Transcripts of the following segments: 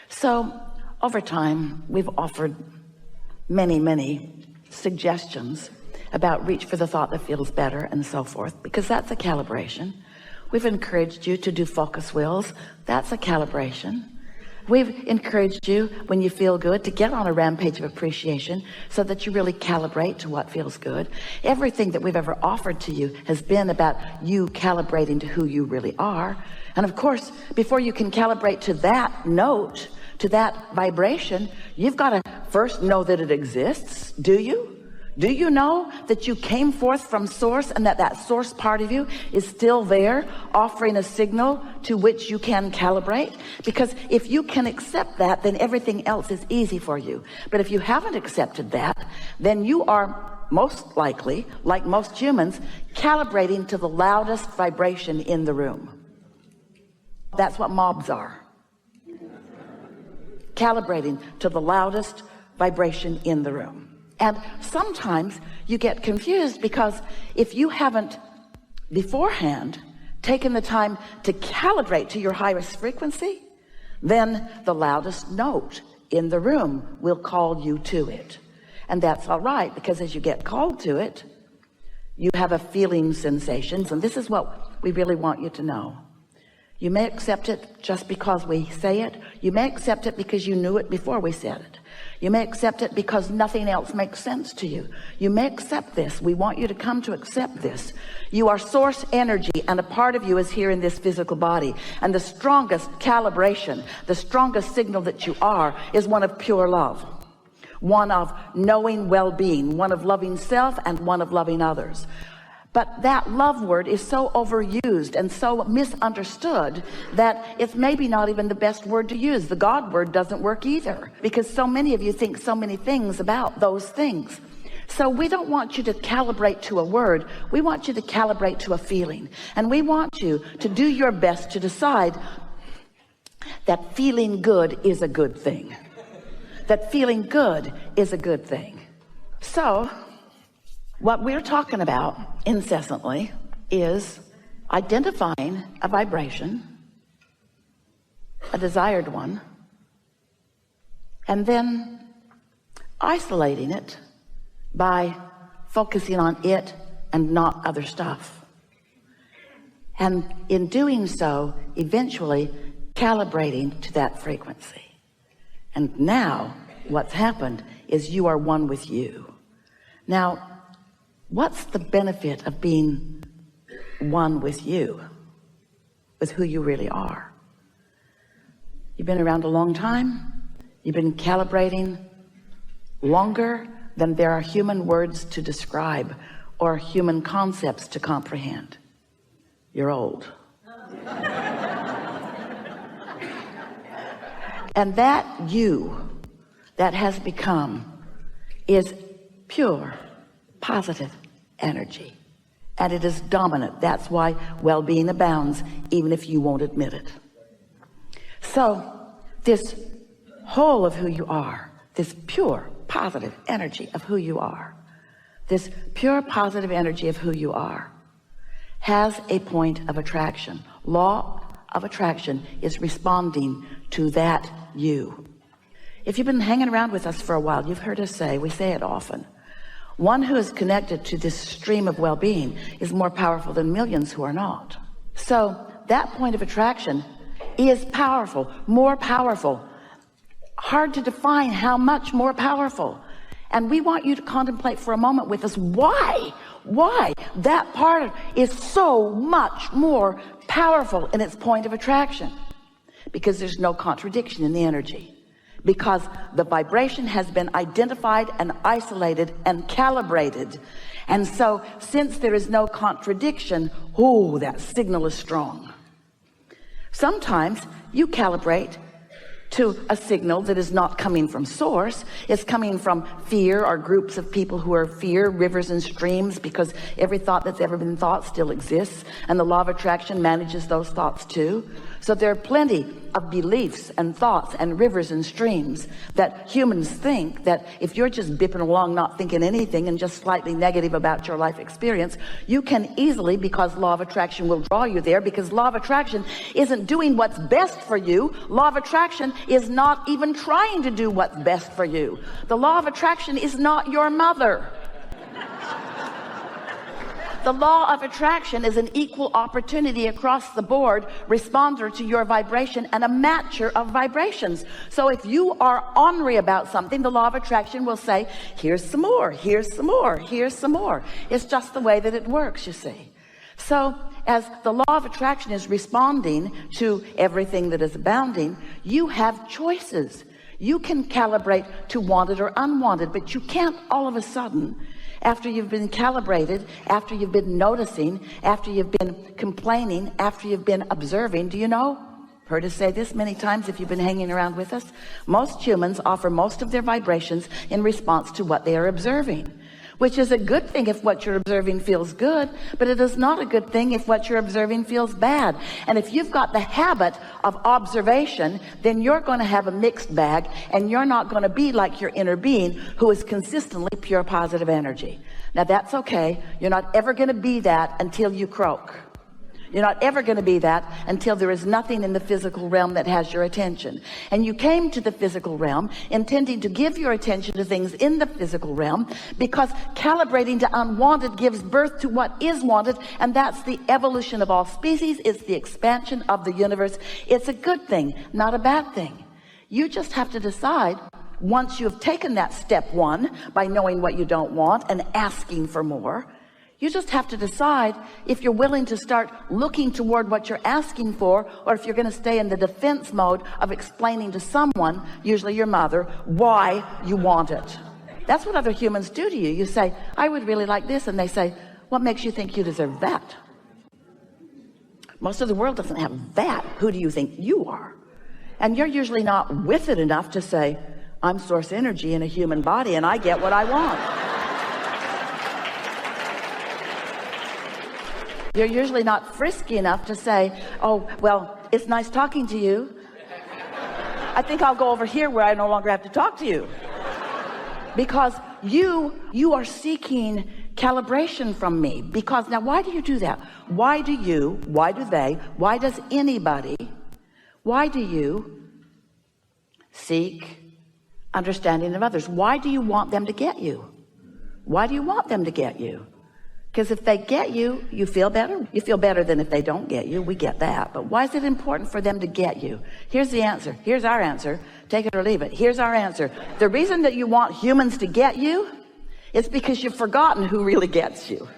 So over time, we've offered many suggestions about reach for the thought that feels better and so forth, because that's a calibration. We've encouraged you to do focus wheels. That's a calibration. We've encouraged you, when you feel good, to get on a rampage of appreciation so that you really calibrate to what feels good. Everything that we've ever offered to you has been about you calibrating to who you really are. And of course, before you can calibrate to that note, to that vibration, you've got to first know that it exists. Do you? Do you know that you came forth from source, and that source part of you is still there, offering a signal to which you can calibrate? Because if you can accept that, then everything else is easy for you. But if you haven't accepted that, then you are most likely, like most humans, calibrating to the loudest vibration in the room. That's what mobs are. Calibrating to the loudest vibration in the room. And sometimes you get confused, because if you haven't beforehand taken the time to calibrate to your highest frequency, then the loudest note in the room will call you to it. And that's all right, because as you get called to it, you have a feeling sensation. And this is what we really want you to know. You may accept it just because we say it. You may accept it because you knew it before we said it. You may accept it because nothing else makes sense to you. You may accept this. We want you to come to accept this. You are source energy, and a part of you is here in this physical body. And the strongest calibration, the strongest signal that you are, is one of pure love. One of knowing well-being, one of loving self, and one of loving others. But that love word is so overused and so misunderstood that it's maybe not even the best word to use. The God word doesn't work either, because so many of you think so many things about those things. So we don't want you to calibrate to a word. We want you to calibrate to a feeling. And we want you to do your best to decide that feeling good is a good thing. That feeling good is a good thing. So what we're talking about incessantly is identifying a vibration, a desired one, and then isolating it by focusing on it and not other stuff. And in doing so, eventually calibrating to that frequency. And now what's happened is you are one with you. Now, what's the benefit of being one with you, with who you really are? You've been around a long time. You've been calibrating longer than there are human words to describe or human concepts to comprehend. You're old. And that you that has become is pure positive energy, and it is dominant. That's why well-being abounds, even if you won't admit it. So this whole of who you are, this pure positive energy of who you are, this pure positive energy of who you are, has a point of attraction. Law of attraction is responding to that you. If you've been hanging around with us for a while, you've heard us say, we say it often, one who is connected to this stream of well-being is more powerful than millions who are not. So that point of attraction is powerful, more powerful. Hard to define how much more powerful. And we want you to contemplate for a moment with us why that part is so much more powerful in its point of attraction. Because there's no contradiction in the energy. Because the vibration has been identified and isolated and calibrated. And so since there is no contradiction, that signal is strong. Sometimes you calibrate to a signal that is not coming from source. It's coming from fear, or groups of people who are fear, rivers and streams, because every thought that's ever been thought still exists, and the law of attraction manages those thoughts too. So there are plenty of beliefs and thoughts and rivers and streams that humans think that if you're just bipping along, not thinking anything and just slightly negative about your life experience, you can easily, because law of attraction will draw you there, because law of attraction isn't doing what's best for you. Law of attraction is not even trying to do what's best for you. The law of attraction is not your mother. The law of attraction is an equal opportunity across the board responder to your vibration and a matcher of vibrations. So if you are ornery about something, the law of attraction will say, here's some more, here's some more, here's some more. It's just the way that it works, you see. So as the law of attraction is responding to everything that is abounding, you have choices. You can calibrate to wanted or unwanted, but you can't all of a sudden, after you've been calibrated, after you've been noticing, after you've been complaining, after you've been observing. Do you know? Heard us say this many times if you've been hanging around with us. Most humans offer most of their vibrations in response to what they are observing, which is a good thing if what you're observing feels good, but it is not a good thing if what you're observing feels bad. And if you've got the habit of observation, then you're going to have a mixed bag, and you're not going to be like your inner being who is consistently pure positive energy. Now that's okay. You're not ever going to be that until you croak. You're not ever going to be that until there is nothing in the physical realm that has your attention. And you came to the physical realm intending to give your attention to things in the physical realm, because calibrating to unwanted gives birth to what is wanted, and that's the evolution of all species. It's the expansion of the universe. It's a good thing, not a bad thing. You just have to decide, once you've taken that step one by knowing what you don't want and asking for more, you just have to decide if you're willing to start looking toward what you're asking for, or if you're going to stay in the defense mode of explaining to someone, usually your mother, why you want it. That's what other humans do to you. You say, I would really like this, and they say, what makes you think you deserve that? Most of the world doesn't have that. Who do you think you are? And you're usually not with it enough to say, I'm source energy in a human body, and I get what I want. You're usually not frisky enough to say, oh, well, it's nice talking to you. I think I'll go over here where I no longer have to talk to you. Because you are seeking calibration from me. Because now, why do you do that? Why do they, why does anybody, why do you seek understanding of others? Why do you want them to get you? Why do you want them to get you? Because if they get you, you feel better. You feel better than if they don't get you. We get that. But why is it important for them to get you? Here's the answer. Here's our answer. Take it or leave it. Here's our answer. The reason that you want humans to get you is because you've forgotten who really gets you.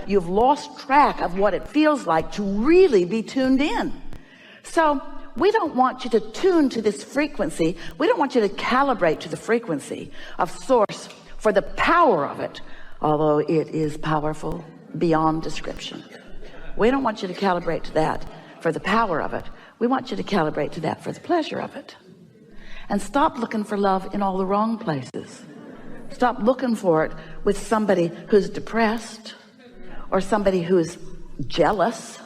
You've lost track of what it feels like to really be tuned in. So we don't want you to tune to this frequency. We don't want you to calibrate to the frequency of source for the power of it, although it is powerful beyond description. We don't want you to calibrate to that for the power of it. We want you to calibrate to that for the pleasure of it. And stop looking for love in all the wrong places. Stop looking for it with somebody who's depressed, or somebody who's jealous,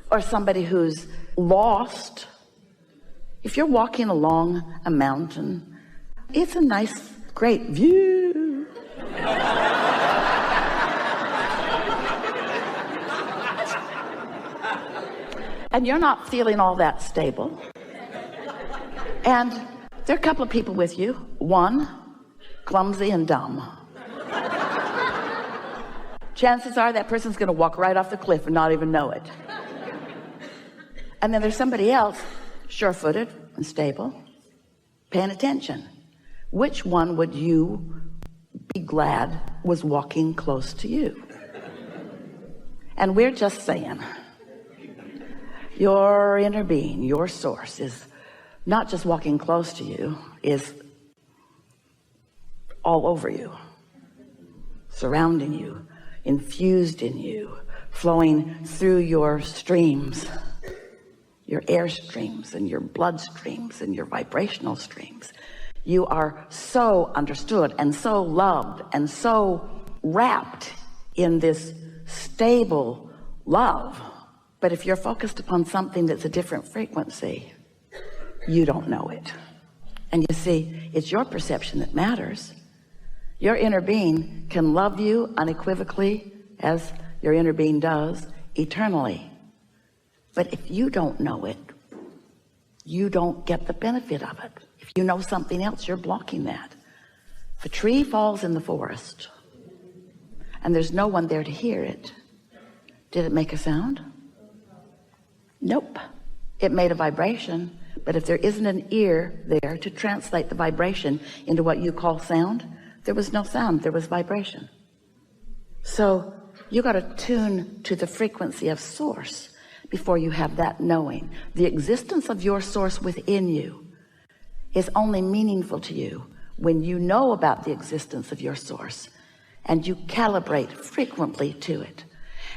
or somebody who's lost. If you're walking along a mountain, it's a nice, great view. And you're not feeling all that stable. And there are a couple of people with you. One, clumsy and dumb. Chances are that person's going to walk right off the cliff and not even know it. And then there's somebody else, sure-footed and stable, paying attention. Which one would you be glad was walking close to you? And we're just saying, your inner being, your source, is not just walking close to you, is all over you, surrounding you, infused in you, flowing through your streams, your air streams and your blood streams and your vibrational streams. You are so understood and so loved and so wrapped in this stable love But if you're focused upon something that's a different frequency, you don't know it. And you see, it's your perception that matters. Your inner being can love you unequivocally, as your inner being does, eternally. But if you don't know it, you don't get the benefit of it. If you know something else, you're blocking that. If a tree falls in the forest and there's no one there to hear it, did it make a sound? Nope. It made a vibration, but if there isn't an ear there to translate the vibration into what you call sound, there was no sound, there was vibration. So you got to tune to the frequency of source before you have that knowing. The existence of your source within you is only meaningful to you when you know about the existence of your source and you calibrate frequently to it.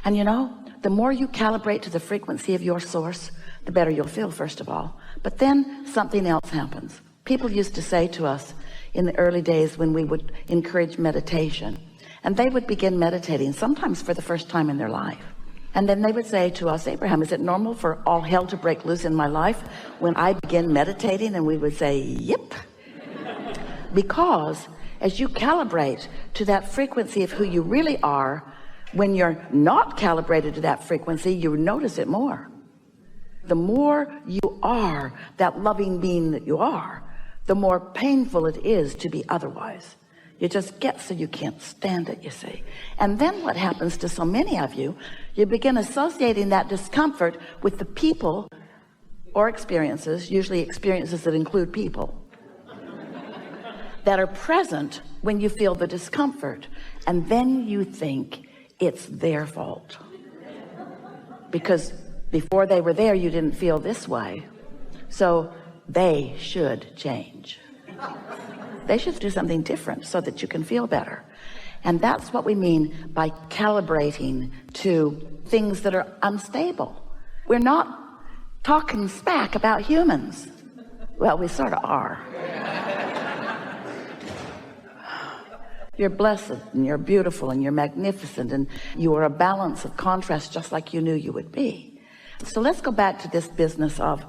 And you know, the more you calibrate to the frequency of your source, the better you'll feel, first of all. But then something else happens. People used to say to us in the early days when we would encourage meditation, and they would begin meditating sometimes for the first time in their life. And then they would say to us, Abraham, is it normal for all hell to break loose in my life when I begin meditating? And we would say, yep. Because as you calibrate to that frequency of who you really are, when you're not calibrated to that frequency, you notice it more. The more you are that loving being that you are, the more painful it is to be otherwise. You just get so you can't stand it, you see. And then what happens to so many of you, you begin associating that discomfort with the people or experiences, usually experiences that include people, that are present when you feel the discomfort. And then you think it's their fault. Because before they were there, you didn't feel this way. So they should change. They should do something different so that you can feel better. And that's what we mean by calibrating to things that are unstable. We're not talking smack about humans. Well, we sort of are. You're blessed and you're beautiful and you're magnificent and you are a balance of contrast just like you knew you would be. So let's go back to this business of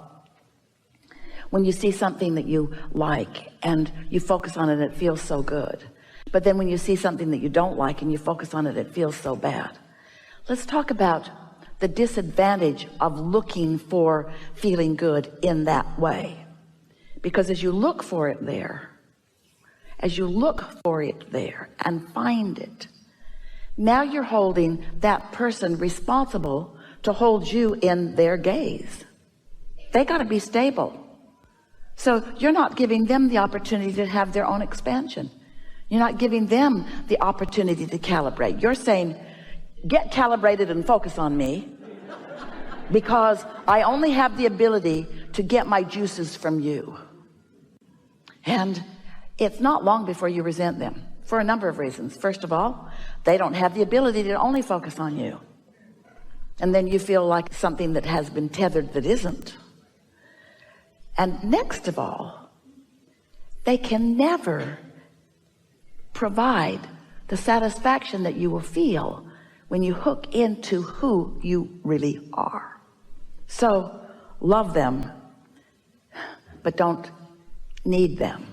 when you see something that you like and you focus on it, it feels so good. But then when you see something that you don't like and you focus on it, it feels so bad. Let's talk about the disadvantage of looking for feeling good in that way. Because as you look for it there, and find it, now you're holding that person responsible to hold you in their gaze. They got to be stable. So you're not giving them the opportunity to have their own expansion. You're not giving them the opportunity to calibrate. You're saying, get calibrated and focus on me because I only have the ability to get my juices from you. And it's not long before you resent them for a number of reasons. First of all, they don't have the ability to only focus on you. And then you feel like something that has been tethered that isn't. And next of all, they can never provide the satisfaction that you will feel when you hook into who you really are. So love them, but don't need them.